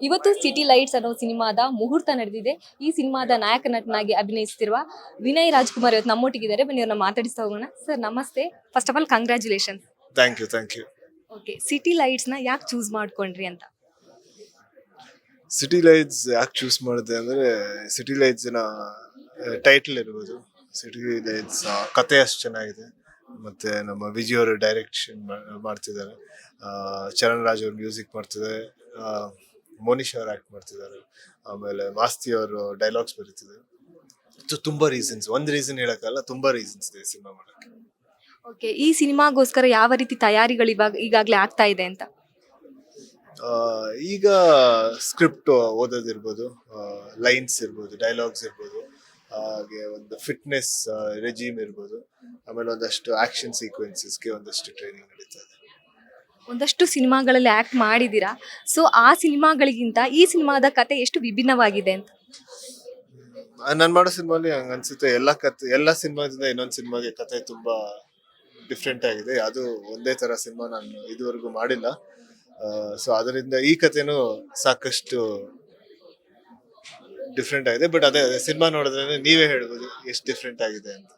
ಇವತ್ತು city lights ಅನ್ನೋ ಸಿನಿಮಾದ ಮುಹೂರ್ತ ನಡೆದಿದೆ. ಈ ಸಿನಿಮಾದ ನಾಯಕ ನಟನಾಗಿ ಅಭಿನಯಿಸುತ್ತಿರುವ ವಿನಯ್ ರಾಜ್ಕುಮಾರ್ ಇವತ್ತು ನಮ್ಮೊಟ್ಟಿಗಿದ್ದಾರೆ. ಬನ್ನಿ ಅವ್ರನ್ನ ಮಾತಾಡಿಸ್ತಾ ಹೋಗೋಣ. ಸರ್ ನಮಸ್ತೆ. First of all congratulations. Thank you. Okay, city lights ನ ಯಾಕೆ ಚೂಸ್ ಮಾಡ್ಕೊಂಡ್ರಿ ಅಂತ? ಸಿಟಿ ಲೈಟ್ಸ್ ಯಾಕೆ ಚೂಸ್ ಮಾಡಿದೆ ಅಂದ್ರೆ ಸಿಟಿ ಲೈಟ್ಸ್ ಟೈಟಲ್ ಇರ್ಬೋದು, ಸಿಟಿ ಲೈಟ್ಸ್ ಕತೆ ಅಷ್ಟು ಚೆನ್ನಾಗಿದೆ. ಮತ್ತೆ ನಮ್ಮ ವಿಜಯ್ ಅವರು ಡೈರೆಕ್ಷನ್ ಮಾಡ್ತಿದ್ದಾರೆ, ಚರಣ್ ರಾಜ್ ಅವರು ಮ್ಯೂಸಿಕ್ ಮಾಡ್ತಿದ್ದಾರೆ, ಮೋನಿಶ್ ಅವರು ಆಕ್ಟ್ ಮಾಡ್ತಿದ್ದಾರೆ, ಆಮೇಲೆ ಮಾಸ್ತಿ ಅವರು ಡೈಲಾಗ್ಸ್ ಬರೀತಿದ್ದಾರೆ. ತುಂಬಾ ರೀಸನ್ಸ್, ಒಂದ್ ರೀಸನ್ ಹೇಳಕ್ಕಲ್ಲ, ತುಂಬಾ ರೀಸನ್ಸ್ ಇದೆ ಸಿನಿಮಾ ಮಾಡಕ್ಕೆ. ಓಕೆ, ಈ ಸಿನಿಮಾಗೋಸ್ಕರ ಯಾವ ರೀತಿ ತಯಾರಿಗಳು ಈಗಾಗಲೇ ಆಗ್ತಾ ಇದೆ ಅಂತ? ಈಗ ಸ್ಕ್ರಿಪ್ಟ್ ಓದೋದಿರ್ಬೋದು, ಲೈನ್ಸ್ ಇರ್ಬೋದು, ಡೈಲಾಗ್ಸ್ ಇರ್ಬೋದು, ಹಾಗೆ ಒಂದು ಫಿಟ್ನೆಸ್ ರೆಜಿಮ್ ಇರ್ಬೋದು, ಆಮೇಲೆ ಒಂದಷ್ಟು ಆಕ್ಷನ್ ಸೀಕ್ವೆನ್ಸಸ್ಗೆ ಒಂದಷ್ಟು ಟ್ರೈನಿಂಗ್ ನಡೀತಾ ಇದೆ. ಒಂದಷ್ಟು ಸಿನಿಮಾಗಳಲ್ಲಿ ಆಕ್ಟ್ ಮಾಡಿದ್ದೀರಾ. ಸೊ ಆ ಸಿನಿಮಾಗಳಿಗಿಂತ ಈ ಸಿನಿಮಾದ ಕತೆ ಎಷ್ಟು ವಿಭಿನ್ನವಾಗಿದೆ ಅಂತ? ನಾನು ಮಾಡೋ ಸಿನಿಮಾಲಿ ಹಂಗ ಅನ್ಸುತ್ತೆ. ಎಲ್ಲ ಸಿನಿಮಾದಿಂದ ಇನ್ನೊಂದು ಸಿನಿಮಾಗೆ ಕತೆ ತುಂಬಾ ಡಿಫ್ರೆಂಟ್ ಆಗಿದೆ. ಅದು ಒಂದೇ ತರ ಸಿನಿಮಾ ನಾನು ಇದುವರೆಗೂ ಮಾಡಿಲ್ಲ. ಸೊ ಅದರಿಂದ ಈ ಕಥೆನೂ ಸಾಕಷ್ಟು ಡಿಫ್ರೆಂಟ್ ಆಗಿದೆ. ಬಟ್ ಅದೇ ಸಿನಿಮಾ ನೋಡಿದ್ರೆ ನೀವೇ ಹೇಳ್ಬೋದು ಎಷ್ಟು ಡಿಫ್ರೆಂಟ್ ಆಗಿದೆ ಅಂತ.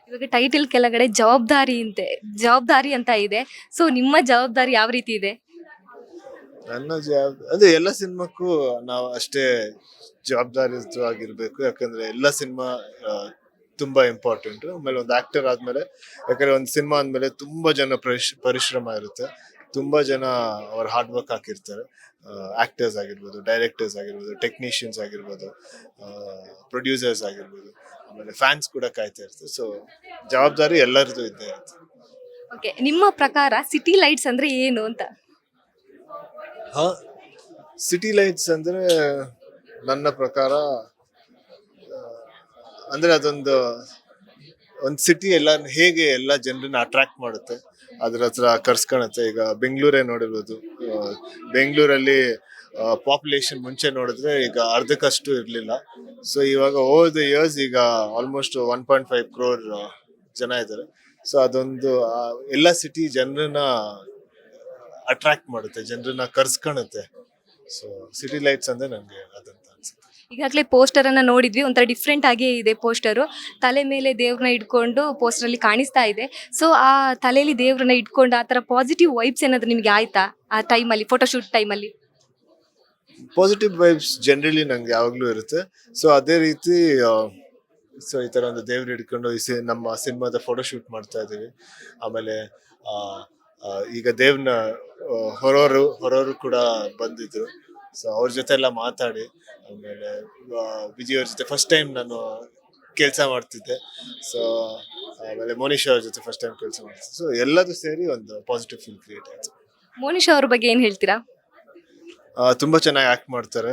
ಇವಾಗ ಟೈಟಲ್ ಕೆಳಗಡೆ ಜವಾಬ್ದಾರಿ ಅಂತ ಇದೆ. ಸೊ ನಿಮ್ಮ ಜವಾಬ್ದಾರಿ ಯಾವ ರೀತಿ ಇದೆ? ನನ್ನ ಅದೇ ಎಲ್ಲ ಸಿನಿಮಾಕ್ಕೂ ನಾವು ಅಷ್ಟೇ ಜವಾಬ್ದಾರಿಯುತವಾಗಿರ್ಬೇಕು. ಯಾಕಂದ್ರೆ ಎಲ್ಲ ಸಿನಿಮಾ ತುಂಬಾ ಇಂಪಾರ್ಟೆಂಟ್. ಆಮೇಲೆ ಒಂದು ಆಕ್ಟರ್ ಆದ್ಮೇಲೆ, ಯಾಕಂದ್ರೆ ಒಂದು ಸಿನಿಮಾ ಅಂದ್ಮೇಲೆ ತುಂಬಾ ಜನ ಪರಿಶ್ರಮ ಇರುತ್ತೆ, ತುಂಬಾ ಜನ ಅವ್ರ ಹಾರ್ಡ್ ವರ್ಕ್ ಹಾಕಿರ್ತಾರೆ. ಆಕ್ಟರ್ಸ್ ಆಗಿರ್ಬೋದು, ಡೈರೆಕ್ಟರ್ಸ್ ಆಗಿರ್ಬೋದು, ಟೆಕ್ನಿಷಿಯನ್ಸ್ ಆಗಿರ್ಬೋದು, ಪ್ರೊಡ್ಯೂಸರ್ಸ್ ಆಗಿರ್ಬೋದು, ಆಮೇಲೆ ಫ್ಯಾನ್ಸ್ ಕೂಡ ಕಾಯ್ತಾ ಇರ್ತಾರೆ. ಸೊ ಜವಾಬ್ದಾರಿ ಎಲ್ಲರದು ಇದ್ದೇ ಇರುತ್ತೆ. ಓಕೆ, ನಿಮ್ಮ ಪ್ರಕಾರ ಸಿಟಿ ಲೈಟ್ಸ್ ಅಂದ್ರೆ ಏನು ಅಂತ? ಸಿಟಿ ಲೈಟ್ಸ್ ಅಂದ್ರೆ ನನ್ನ ಪ್ರಕಾರ ಅಂದ್ರೆ ಅದೊಂದು ಸಿಟಿ ಹೇಗೆ ಎಲ್ಲ ಜನರನ್ನ ಅಟ್ರಾಕ್ಟ್ ಮಾಡುತ್ತೆ, ಅದ್ರ ಹತ್ರ ಕರ್ಸ್ಕೊಳತ್ತೆ. ಈಗ ಬೆಂಗಳೂರೇ ನೋಡಿರ್ಬೋದು, ಬೆಂಗಳೂರಲ್ಲಿ ಪಾಪ್ಯುಲೇಷನ್ ಮುಂಚೆ ನೋಡಿದ್ರೆ ಈಗ ಅರ್ಧಕ್ಕಷ್ಟು ಇರ್ಲಿಲ್ಲ. ಸೊ ಇವಾಗ ಓವರ್ ದ ಇಯರ್ಸ್ ಈಗ ಆಲ್ಮೋಸ್ಟ್ 1.5 crore ಜನ ಇದ್ದಾರೆ. ಸೊ ಅದೊಂದು ಎಲ್ಲ ಸಿಟಿ ಜನರನ್ನ ಅಟ್ರಾಕ್ಟ್ ಮಾಡುತ್ತೆ, ಜನರನ್ನ ಕರ್ಸ್ಕೊಳುತ್ತೆ. ಸೊ ಸಿಟಿ ಲೈಟ್ಸ್ ಅಂದ್ರೆ ನಂಗೆ ಅದಂತ ಅನ್ಸುತ್ತೆ. ಈಗಾಗಲೇ ಪೋಸ್ಟರ್ ಅನ್ನ ನೋಡಿದ್ವಿ, ಒಂಥರ ಡಿಫ್ರೆಂಟ್ ಆಗೇ ಇದೆ ಪೋಸ್ಟರು. ತಲೆ ಮೇಲೆ ದೇವ್ರನ್ನ ಇಟ್ಕೊಂಡು ಪೋಸ್ಟರ್ ಅಲ್ಲಿ ಕಾಣಿಸ್ತಾ ಇದೆ. ಸೊ ಆ ತಲೆಯಲ್ಲಿ ದೇವ್ರನ್ನ ಇಟ್ಕೊಂಡು ಆ ತರ ಪಾಸಿಟಿವ್ ವೈಬ್ಸ್ ಏನಾದ್ರು ನಿಮ್ಗೆ ಆಯ್ತಾ ಆ ಟೈಮಲ್ಲಿ, ಫೋಟೋಶೂಟ್ ಟೈಮಲ್ಲಿ? ಪಾಸಿಟಿವ್ ವೈಬ್ಸ್ ಜನರಲಿ ನಂಗೆ ಯಾವಾಗ್ಲೂ ಇರುತ್ತೆ. ಸೊ ಅದೇ ರೀತಿ ಸೊ ಈ ತರ ಒಂದು ದೇವ್ರ ಹಿಡ್ಕೊಂಡು ನಮ್ಮ ಸಿನಿಮಾದ ಫೋಟೋ ಶೂಟ್ ಮಾಡ್ತಾ ಇದೀವಿ. ಆಮೇಲೆ ಈಗ ದೇವ್ರನ್ನ ಹೊರೋರು ಕೂಡ ಬಂದಿದ್ರು. ಸೊ ಅವ್ರ ಜೊತೆ ಎಲ್ಲ ಮಾತಾಡಿ, ಆಮೇಲೆ ವಿಜಯ್ ಅವ್ರ ಜೊತೆ ಫಸ್ಟ್ ಟೈಮ್ ನಾನು ಕೆಲಸ ಮಾಡ್ತಿದ್ದೆ. ಸೊ ಆಮೇಲೆ ಮೋನಿಶ್ ಅವ್ರ ಜೊತೆ ಫಸ್ಟ್ ಟೈಮ್ ಕೆಲಸ ಮಾಡ್ತಿದ್ದೆ. ಸೊ ಎಲ್ಲದೂ ಸೇರಿ ಒಂದು ಪಾಸಿಟಿವ್ ಫೀಲ್ ಕ್ರಿಯೇಟ್ ಆಯ್ತು. ಮೋನಿಶ್ ಅವ್ರ ಬಗ್ಗೆ ಏನ್ ಹೇಳ್ತೀರಾ? ತುಂಬಾ ಚೆನ್ನಾಗಿ ಆಕ್ಟ್ ಮಾಡ್ತಾರೆ,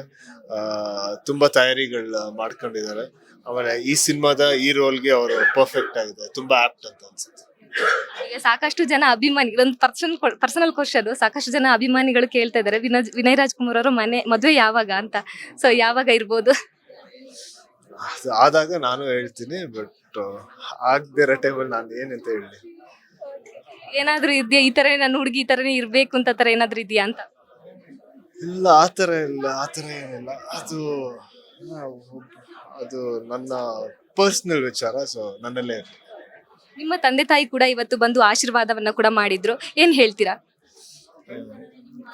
ತುಂಬಾ ತಯಾರಿಗಳು ಮಾಡ್ಕೊಂಡಿದ್ದಾರೆ. ಆಮೇಲೆ ಈ ಸಿನಿಮಾದ ಈ ರೋಲ್ಗೆ ಅವರು ಪರ್ಫೆಕ್ಟ್ ಆಗಿದೆ, ತುಂಬಾ ಆಪ್ಟ್ ಅಂತ ಅನ್ಸುತ್ತೆ. ಈಗ ಸಾಕಷ್ಟು ಜನ ಅಭಿಮಾನಿಗಳು, ಒಂದು ಪರ್ಸನಲ್ ಕ್ವಶನ್, ಸಾಕಷ್ಟು ಜನ ಅಭಿಮಾನಿಗಳು ಕೇಳ್ತಾ ಇದ್ದಾರೆ ವಿನಯ್ ರಾಜ್ಕುಮಾರ್ ಅವರ ಮದುವೆ ಯಾವಾಗ ಅಂತ. ಸೊ ಯಾವಾಗ ಇರ್ಬೋದು? ಆದಾಗ ನಾನು ಹೇಳ್ತೀನಿ, ಬಟ್ ಆಗದೇ ಇರೋ ಟೈಮಲ್ಲಿ ನಾನು ಏನಂತ ಹೇಳಿ. ಏನಾದ್ರೂ ಇದೆಯಾ ಈ ತರ, ನನ್ನ ಹುಡುಗಿ ಈ ತರನೇ ಇರ್ಬೇಕು ಅಂತ ತರ ಏನಾದ್ರೂ ಇದೆಯಾ ಅಂತ? ಇಲ್ಲ, ಆತರ ಏನಿಲ್ಲ. ಅದು ನನ್ನ ಪರ್ಸನಲ್ ವಿಚಾರ. ಸೊ ನನ್ನಲ್ಲೇ ಇರಲಿ. ನಿಮ್ಮ ತಂದೆ ತಾಯಿ ಕೂಡ ಇವತ್ತು ಬಂದು ಆಶೀರ್ವಾದವನ್ನ ಕೂಡ ಮಾಡಿದ್ರು, ಏನ್ ಹೇಳ್ತೀರಾ?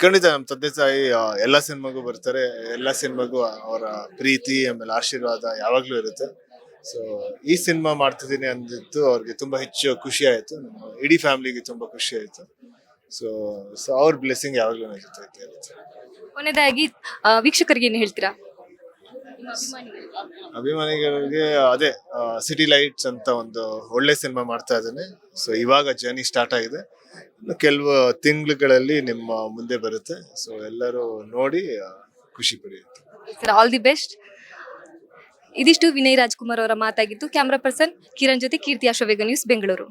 ಖಂಡಿತ ನಮ್ಮ ತಂದೆ ತಾಯಿ ಎಲ್ಲ ಸಿನಿಮಾಗೂ ಬರ್ತಾರೆ, ಎಲ್ಲ ಸಿನಿಮಾಗೂ ಅವರ ಪ್ರೀತಿ ಆಮೇಲೆ ಆಶೀರ್ವಾದ ಯಾವಾಗ್ಲೂ ಇರುತ್ತೆ. ಸೊ ಈ ಸಿನಿಮಾ ಮಾಡ್ತಿದ್ದೀನಿ ಅಂದಿದ್ದು ಅವ್ರಿಗೆ ತುಂಬಾ ಹೆಚ್ಚು ಖುಷಿ ಆಯ್ತು, ಇಡೀ ಫ್ಯಾಮಿಲಿಗೆ ತುಂಬಾ ಖುಷಿ ಆಯ್ತು. ಸೊ ಅವ್ರ ಬ್ಲೆಸ್ಸಿಂಗ್ ಯಾವಾಗ್ಲೂ ನನ್ನ ಜೊತೆ ಇರುತ್ತೆ. ಕೊನೆಯದಾಗಿ ವೀಕ್ಷಕರಿಗೆ ಏನ್ ಹೇಳ್ತೀರಾ? ಅಭಿಮಾನಿಗಳಿಗೆ ಅದೇ ಸಿಟಿ ಲೈಟ್ಸ್ ಅಂತ ಒಂದು ಒಳ್ಳೆ ಸಿನಿಮಾ ಮಾಡ್ತಾ ಇದ್ದೇನೆ. ಸೊ ಇವಾಗ ಜರ್ನಿ ಸ್ಟಾರ್ಟ್ ಆಗಿದೆ, ಕೆಲವು ತಿಂಗಳುಗಳಲ್ಲಿ ನಿಮ್ಮ ಮುಂದೆ ಬರುತ್ತೆ. ಸೊ ಎಲ್ಲರೂ ನೋಡಿ ಖುಷಿ ಪಡೆಯುತ್ತೆ. All the best. ಇದಿಷ್ಟು ವಿನಯ್ ರಾಜ್ಕುಮಾರ್ ಅವರ ಮಾತಾಗಿತ್ತು. ಕ್ಯಾಮ್ರಾ ಪರ್ಸನ್ ಕಿರಣ್ ಜೊತೆ ಕೀರ್ತಿ ಅಶ್ವವೇಗ ನ್ಯೂಸ್, ಬೆಂಗಳೂರು.